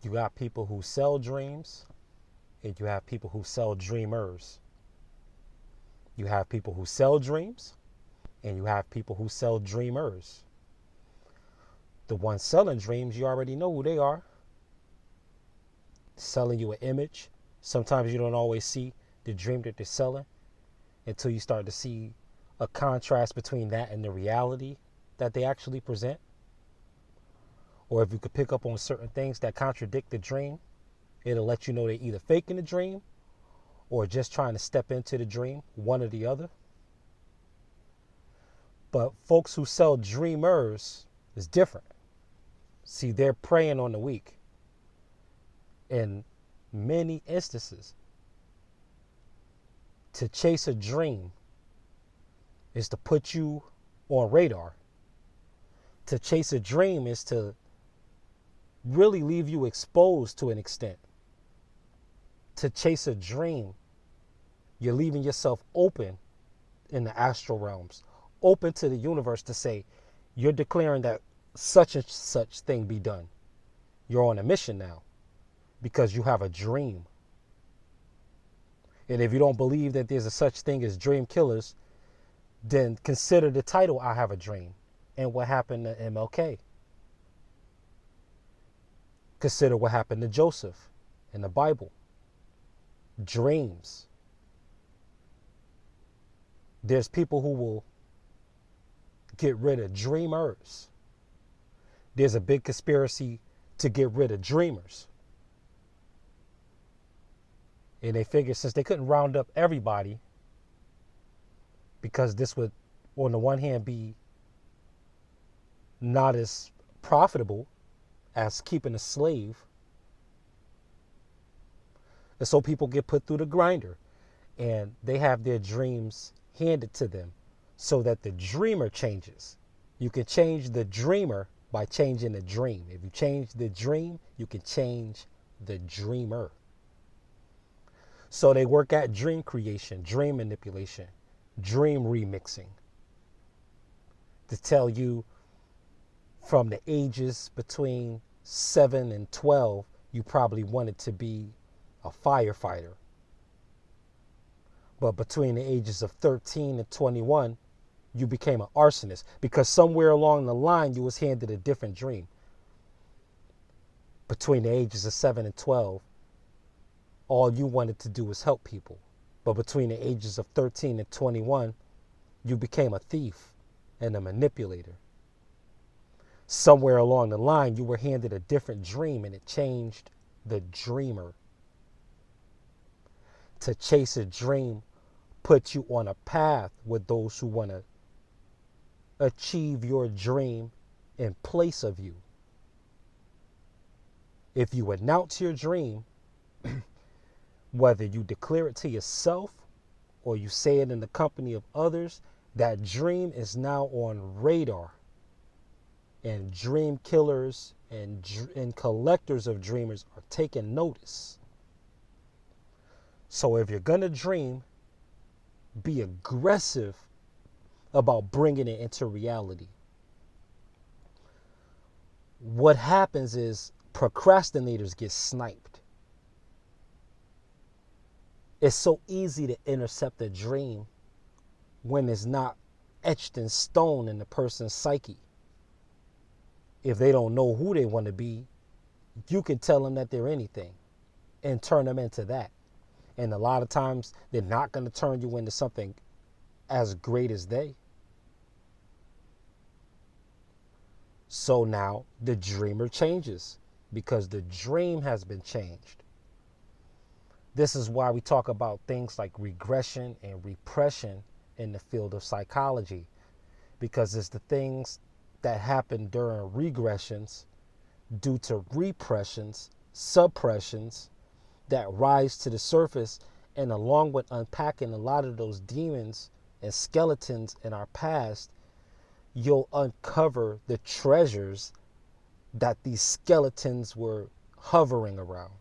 You got people who sell dreams, and you have people who sell dreamers. You have people who sell dreams, and you have people who sell dreamers. The ones selling dreams, you already know who they are. Selling you an image. Sometimes you don't always see the dream that they're selling until you start to see a contrast between that and the reality that they actually present. Or if you could pick up on certain things that contradict the dream, it'll let you know they're either faking the dream or just trying to step into the dream, one or the other. But folks who sell dreamers is different. See, they're preying on the weak. In many instances, to chase a dream is to put you on radar. To chase a dream is to really leave you exposed to an extent. To chase a dream, you're leaving yourself open in the astral realms, open to the universe to say, you're declaring that such and such thing be done. You're on a mission now because you have a dream. And if you don't believe that there's a such thing as dream killers, then consider the title, I Have a Dream, and what happened to MLK. Consider what happened to Joseph in the Bible. Dreams. There's people who will get rid of dreamers. There's a big conspiracy to get rid of dreamers. And they figured since they couldn't round up everybody, because this would, on the one hand, be not as profitable as keeping a slave. And so people get put through the grinder and they have their dreams handed to them so that the dreamer changes. You can change the dreamer by changing the dream. If you change the dream, you can change the dreamer. So they work at dream creation, dream manipulation, dream remixing to tell you from the ages between 7 and 12, you probably wanted to be a firefighter. But between the ages of 13 and 21, you became an arsonist because somewhere along the line you was handed a different dream. Between the ages of 7 and 12, all you wanted to do was help people. But between the ages of 13 and 21, you became a thief and a manipulator. Somewhere along the line, you were handed a different dream and it changed the dreamer. To chase a dream puts you on a path with those who want to achieve your dream in place of you. If you announce your dream, whether you declare it to yourself or you say it in the company of others, that dream is now on radar. And dream killers and collectors of dreamers are taking notice. So if you're going to dream, be aggressive about bringing it into reality. What happens is procrastinators get sniped. It's so easy to intercept a dream when it's not etched in stone in the person's psyche. If they don't know who they want to be, you can tell them that they're anything and turn them into that. And a lot of times they're not going to turn you into something as great as they. So now the dreamer changes because the dream has been changed. This is why we talk about things like regression and repression in the field of psychology, because it's the things that happen during regressions due to repressions, suppressions that rise to the surface, and along with unpacking a lot of those demons and skeletons in our past, you'll uncover the treasures that these skeletons were hovering around.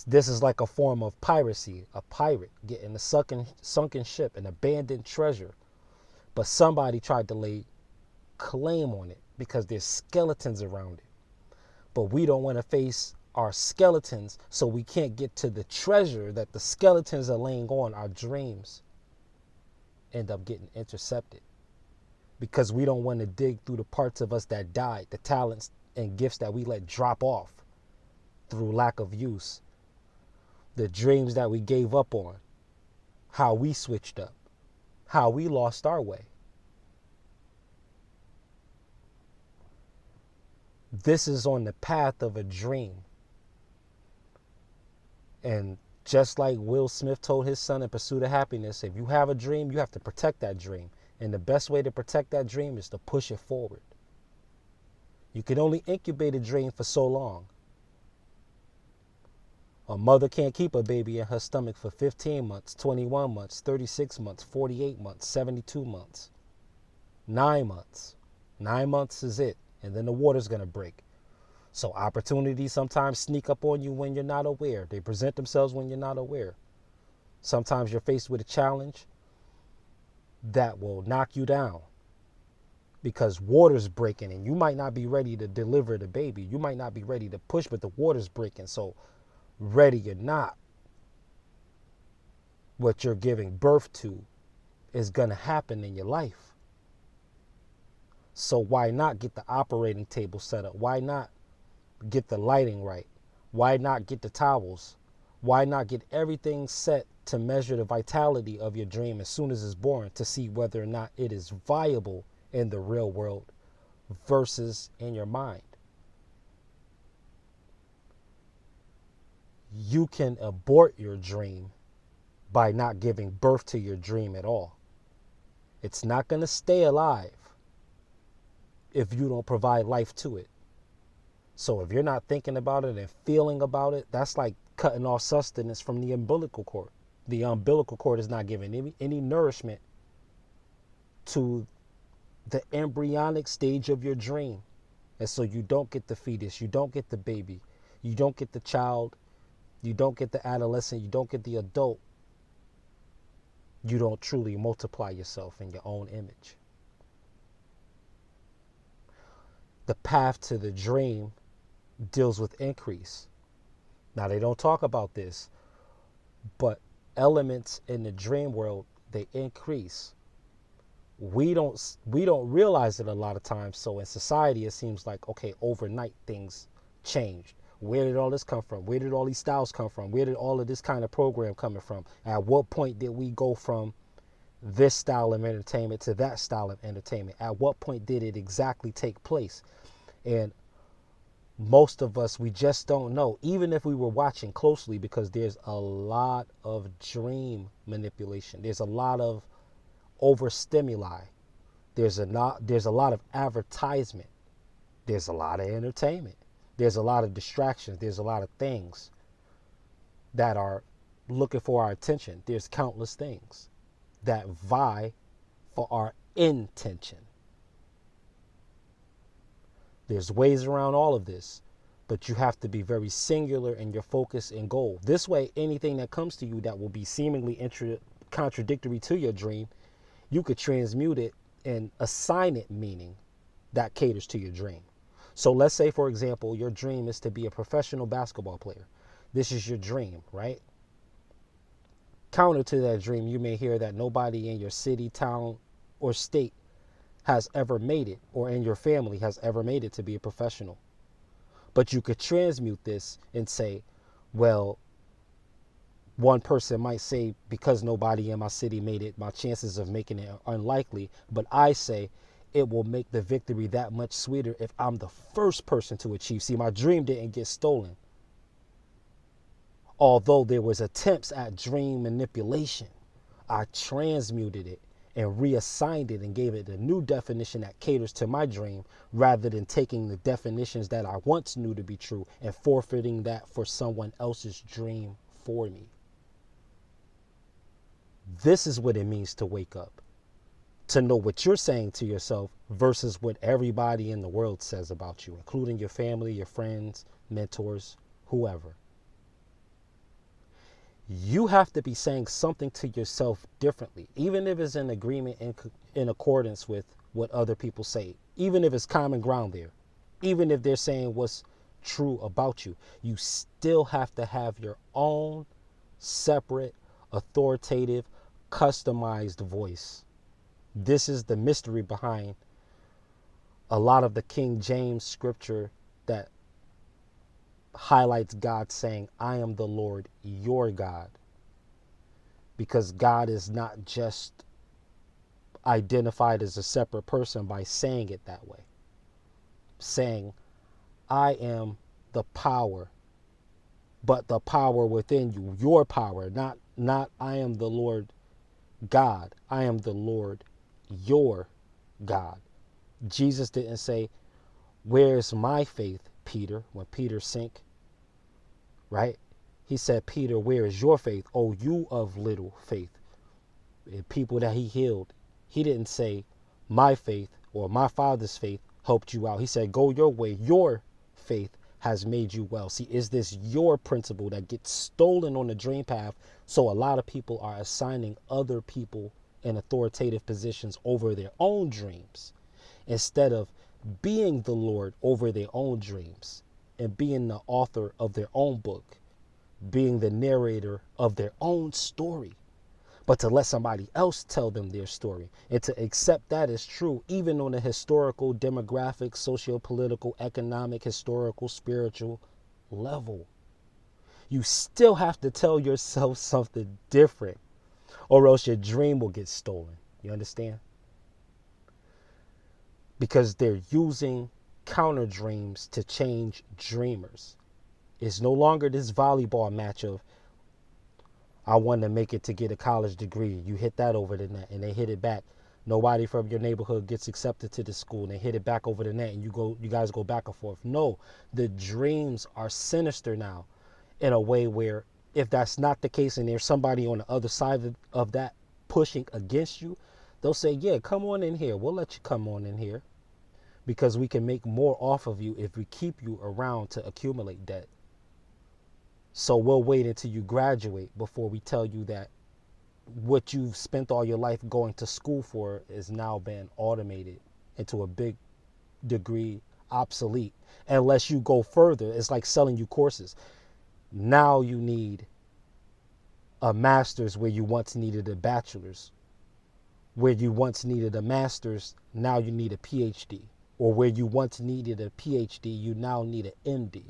This is like a form of piracy, a pirate getting a sunken ship, an abandoned treasure. But somebody tried to lay claim on it because there's skeletons around it. But we don't want to face our skeletons, so we can't get to the treasure that the skeletons are laying on. Our dreams end up getting intercepted because we don't want to dig through the parts of us that died, the talents and gifts that we let drop off through lack of use, the dreams that we gave up on, how we switched up, how we lost our way. This is on the path of a dream. And just like Will Smith told his son in Pursuit of Happiness, if you have a dream, you have to protect that dream. And the best way to protect that dream is to push it forward. You can only incubate a dream for so long. A mother can't keep a baby in her stomach for 15 months, 21 months, 36 months, 48 months, 72 months, 9 months. 9 months is it. And then the water's going to break. So opportunities sometimes sneak up on you when you're not aware. They present themselves when you're not aware. Sometimes you're faced with a challenge that will knock you down because water's breaking and you might not be ready to deliver the baby. You might not be ready to push, but the water's breaking. So ready or not, what you're giving birth to is going to happen in your life. So why not get the operating table set up? Why not get the lighting right? Why not get the towels? Why not get everything set to measure the vitality of your dream as soon as it's born to see whether or not it is viable in the real world versus in your mind? You can abort your dream by not giving birth to your dream at all. It's not going to stay alive if you don't provide life to it. So if you're not thinking about it and feeling about it, that's like cutting off sustenance from the umbilical cord. The umbilical cord is not giving any nourishment to the embryonic stage of your dream. And so you don't get the fetus, you don't get the baby, you don't get the child, you don't get the adolescent, you don't get the adult. You don't truly multiply yourself in your own image. The path to the dream deals with increase. Now, they don't talk about this, but elements in the dream world, they increase. We don't realize it a lot of times. So in society, it seems like, okay, overnight things changed. Where did all this come from? Where did all these styles come from? Where did all of this kind of program coming from? At what point did we go from this style of entertainment to that style of entertainment? At what point did it exactly take place? And most of us, we just don't know, even if we were watching closely, because there's a lot of dream manipulation. There's a lot of overstimuli. There's a lot of advertisement. There's a lot of entertainment. There's a lot of distractions. There's a lot of things that are looking for our attention. There's countless things that vie for our intention. There's ways around all of this, but you have to be very singular in your focus and goal. This way, anything that comes to you that will be seemingly contradictory to your dream, you could transmute it and assign it meaning that caters to your dream. So let's say, for example, your dream is to be a professional basketball player. This is your dream, right? Counter to that dream, you may hear that nobody in your city, town, or state has ever made it, or in your family has ever made it to be a professional. But you could transmute this and say, well, one person might say, because nobody in my city made it, my chances of making it are unlikely. But I say it will make the victory that much sweeter if I'm the first person to achieve. See, my dream didn't get stolen. Although there was attempts at dream manipulation, I transmuted it and reassigned it and gave it a new definition that caters to my dream, rather than taking the definitions that I once knew to be true and forfeiting that for someone else's dream for me. This is what it means to wake up, to know what you're saying to yourself versus what everybody in the world says about you, including your family, your friends, mentors, whoever. You have to be saying something to yourself differently, even if it's in agreement in accordance with what other people say, even if it's common ground there, even if they're saying what's true about you. You still have to have your own separate, authoritative, customized voice. This is the mystery behind a lot of the King James scripture that highlights God saying, I am the Lord your God. Because God is not just identified as a separate person by saying it that way. Saying, I am the power, but the power within you, your power, not I am the Lord God. I am the Lord your God. Jesus didn't say, where's my faith, Peter, when Peter sank, right? He said, Peter, where is your faith? Oh, you of little faith. And people that he healed, he didn't say, my faith or my father's faith helped you out. He said, go your way. Your faith has made you well. See, is this your principle that gets stolen on the dream path? So a lot of people are assigning other people in authoritative positions over their own dreams instead of being the Lord over their own dreams and being the author of their own book, being the narrator of their own story, but to let somebody else tell them their story and to accept that as true, even on a historical, demographic, socio-political, economic, historical, spiritual level. You still have to tell yourself something different or else your dream will get stolen. You understand? Because they're using counter dreams to change dreamers. It's no longer this volleyball match of, I want to make it to get a college degree. You hit that over the net and they hit it back. Nobody from your neighborhood gets accepted to the school and they hit it back over the net and you guys go back and forth. No, the dreams are sinister now in a way where if that's not the case and there's somebody on the other side of that pushing against you, they'll say, yeah, come on in here. We'll let you come on in here because we can make more off of you if we keep you around to accumulate debt. So we'll wait until you graduate before we tell you that what you've spent all your life going to school for is now been automated into a big degree obsolete. Unless you go further, it's like selling you courses. Now you need a master's where you once needed a bachelor's. Where you once needed a master's, now you need a PhD. Or where you once needed a PhD, you now need an MD.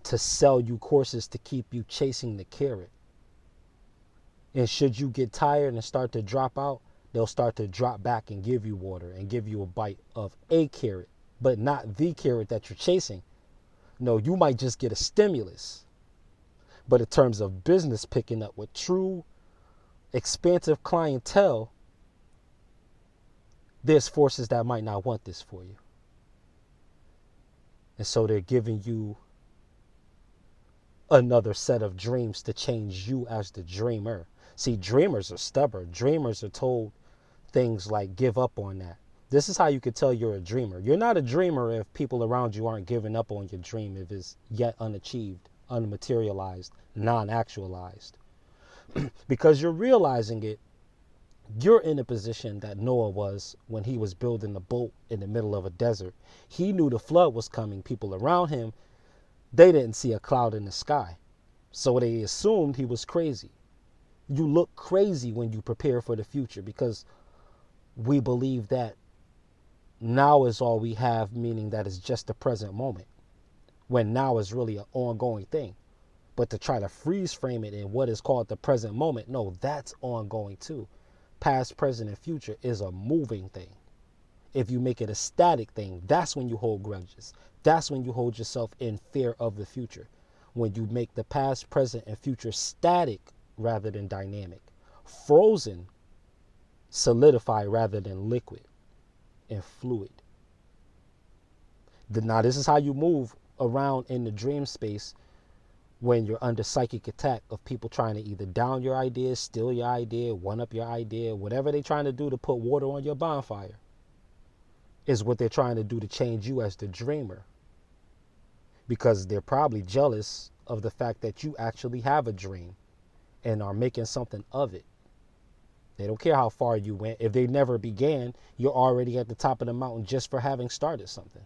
To sell you courses to keep you chasing the carrot. And should you get tired and start to drop out, they'll start to drop back and give you water and give you a bite of a carrot, but not the carrot that you're chasing. No, you might just get a stimulus. But in terms of business picking up with true expansive clientele, there's forces that might not want this for you. And so they're giving you another set of dreams to change you as the dreamer. See, dreamers are stubborn. Dreamers are told things like, give up on that. This is how you could tell you're a dreamer. You're not a dreamer if people around you aren't giving up on your dream, if it's yet unachieved, unmaterialized, non-actualized. Because you're realizing it, you're in a position that Noah was when he was building the boat in the middle of a desert. He knew the flood was coming. People around him, they didn't see a cloud in the sky. So they assumed he was crazy. You look crazy when you prepare for the future because we believe that now is all we have, meaning that it's just the present moment, when now is really an ongoing thing. But to try to freeze frame it in what is called the present moment, no, that's ongoing too. Past, present, and future is a moving thing. If you make it a static thing, that's when you hold grudges. That's when you hold yourself in fear of the future. When you make the past, present, and future static rather than dynamic. Frozen, solidify rather than liquid and fluid. Now, this is how you move around in the dream space when you're under psychic attack of people trying to either down your idea, steal your idea, one up your idea, whatever they're trying to do to put water on your bonfire is what they're trying to do to change you as the dreamer. Because they're probably jealous of the fact that you actually have a dream and are making something of it. They don't care how far you went. If they never began, you're already at the top of the mountain just for having started something.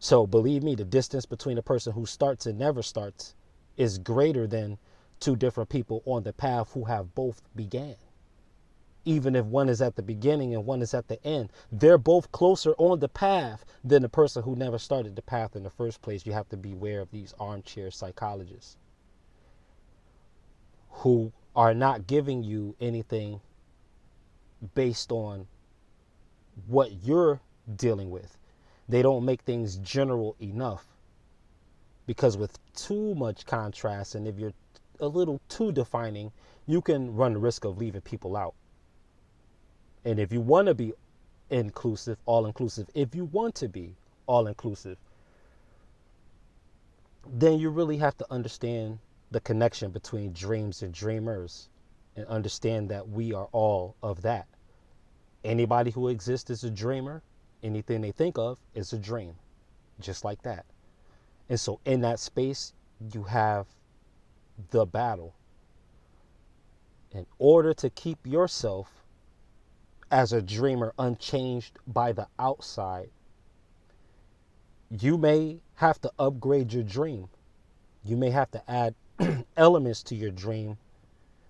So believe me, the distance between a person who starts and never starts is greater than two different people on the path who have both began. Even if one is at the beginning and one is at the end, they're both closer on the path than the person who never started the path in the first place. You have to beware of these armchair psychologists who are not giving you anything based on what you're dealing with. They don't make things general enough, because with too much contrast, and if you're a little too defining, you can run the risk of leaving people out. And if you want to be inclusive, all inclusive, if you want to be all inclusive, then you really have to understand the connection between dreams and dreamers, and understand that we are all of that. Anybody who exists is a dreamer. Anything they think of is a dream, just like that. And so in that space, you have the battle. In order to keep yourself as a dreamer unchanged by the outside, you may have to upgrade your dream. You may have to add elements to your dream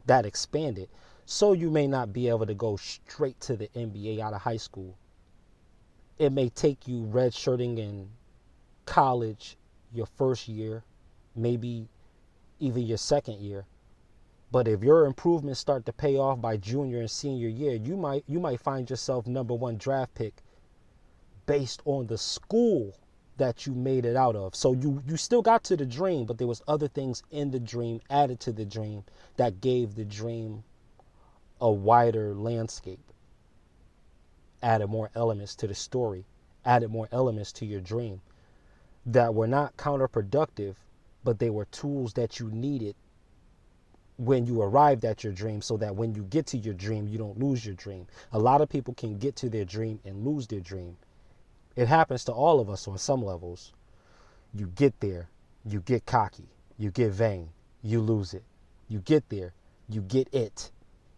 that expand it. So you may not be able to go straight to the NBA out of high school. It may take you redshirting in college your first year, maybe even your second year. But if your improvements start to pay off by junior and senior year, you might find yourself #1 draft pick based on the school that you made it out of. So you still got to the dream, but there was other things in the dream added to the dream that gave the dream a wider landscape, added more elements to the story, added more elements to your dream that were not counterproductive, but they were tools that you needed when you arrived at your dream, so that when you get to your dream, you don't lose your dream. A lot of people can get to their dream and lose their dream. It happens to all of us on some levels. You get there, you get cocky, you get vain, you lose it. You get there, you get it,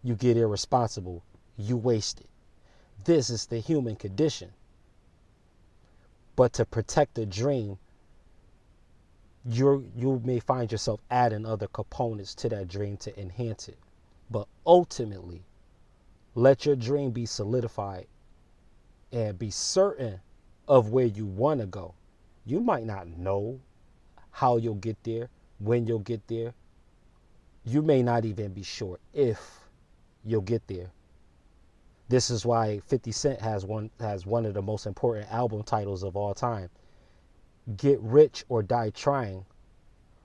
you get irresponsible, you waste it. This is the human condition. But to protect the dream, you may find yourself adding other components to that dream to enhance it. But ultimately, let your dream be solidified and be certain of where you want to go. You might not know how you'll get there, when you'll get there. You may not even be sure if you'll get there. This is why 50 Cent has one of the most important album titles of all time. Get Rich or Die Trying.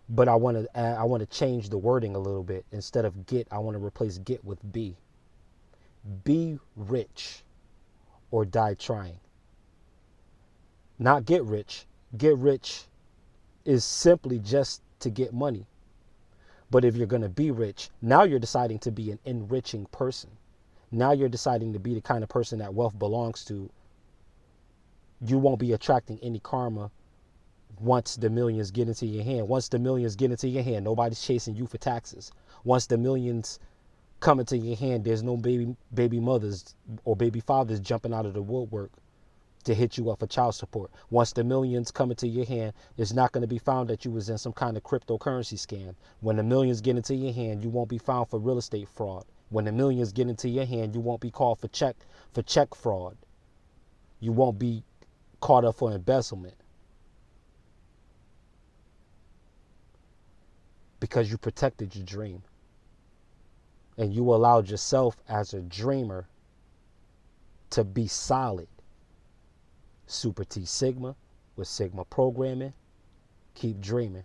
But I want to change the wording a little bit. Instead of get, I want to replace get with be. Be rich or die trying. Not get rich. Get rich is simply just to get money. But if you're going to be rich, now you're deciding to be an enriching person. Now you're deciding to be the kind of person that wealth belongs to. You won't be attracting any karma once the millions get into your hand. Once the millions get into your hand, nobody's chasing you for taxes. Once the millions come into your hand, there's no baby mothers or baby fathers jumping out of the woodwork to hit you up for child support. Once the millions come into your hand, it's not going to be found that you was in some kind of cryptocurrency scam. When the millions get into your hand, you won't be found for real estate fraud. When the millions get into your hand, you won't be called for check fraud. You won't be caught up for embezzlement. Because you protected your dream. And you allowed yourself as a dreamer to be solid. Super T Sigma with Sigma Programming. Keep dreaming.